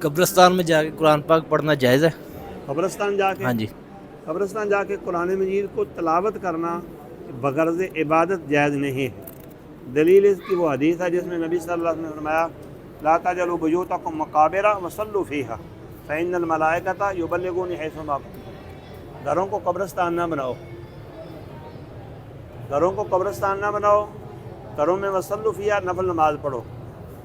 قبرستان میں جا کے قرآن پاک پڑھنا جائز ہے؟ قبرستان جا کے؟ ہاں جی۔ قبرستان جا کے قرآن مجید کو تلاوت کرنا بغرض عبادت جائز نہیں ہے۔ دلیل اس کی وہ حدیث ہے جس میں نبی صلی اللہ علیہ وسلم نے فرمایا لا تجعلوا بیوتکم مقابر وصلوا فیہا فإن الملائکۃ یبلغون حیث ما کنتم۔ گھروں کو قبرستان نہ بناؤ، گھروں کو قبرستان نہ بناؤ، گھروں میں وصلوا فیہا نفل نماز پڑھو،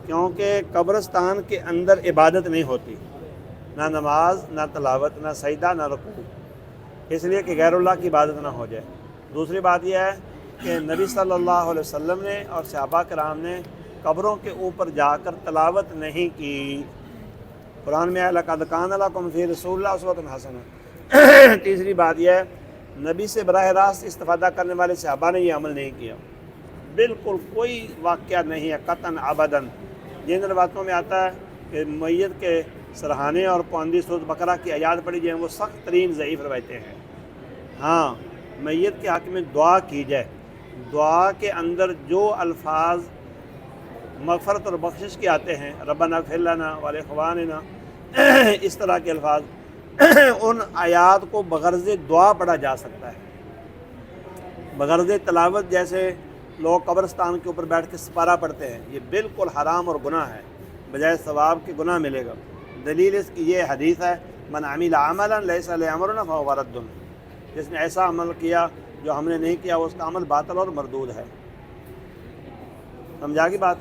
کیونکہ قبرستان کے اندر عبادت نہیں ہوتی، نہ نماز، نہ تلاوت، نہ سجدہ، نہ رکوع، اس لیے کہ غیر اللہ کی عبادت نہ ہو جائے۔ دوسری بات یہ ہے کہ نبی صلی اللہ علیہ وسلم نے اور صحابہ کرام نے قبروں کے اوپر جا کر تلاوت نہیں کی۔ قرآن میں لقد کان لکم فی رسول اللہ اسوۃ حسنہ۔ تیسری بات یہ ہے نبی سے براہ راست استفادہ کرنے والے صحابہ نے یہ عمل نہیں کیا، بالکل کوئی واقعہ نہیں ہے قطعاً ابداً۔ جن روایتوں میں آتا ہے کہ میت کے سرحانے اور پوندی سورۃ بقرہ کی آیات پڑھی جائیں وہ سخت ترین ضعیف روایتیں ہیں۔ ہاں، میت کے حق میں دعا کی جائے، دعا کے اندر جو الفاظ مغفرت اور بخشش کے آتے ہیں ربنا اغفر لنا ولاخواننا، اس طرح کے الفاظ، ان آیات کو بغرض دعا پڑھا جا سکتا ہے۔ بغرض تلاوت جیسے لوگ قبرستان کے اوپر بیٹھ کے سپارہ پڑھتے ہیں، یہ بالکل حرام اور گناہ ہے، بجائے ثواب کے گناہ ملے گا۔ دلیل اس کی یہ حدیث ہے من عمل عملا لیس علیہ امرنا فہو رد، جس نے ایسا عمل کیا جو ہم نے نہیں کیا اس کا عمل باطل اور مردود ہے۔ سمجھا کی بات؟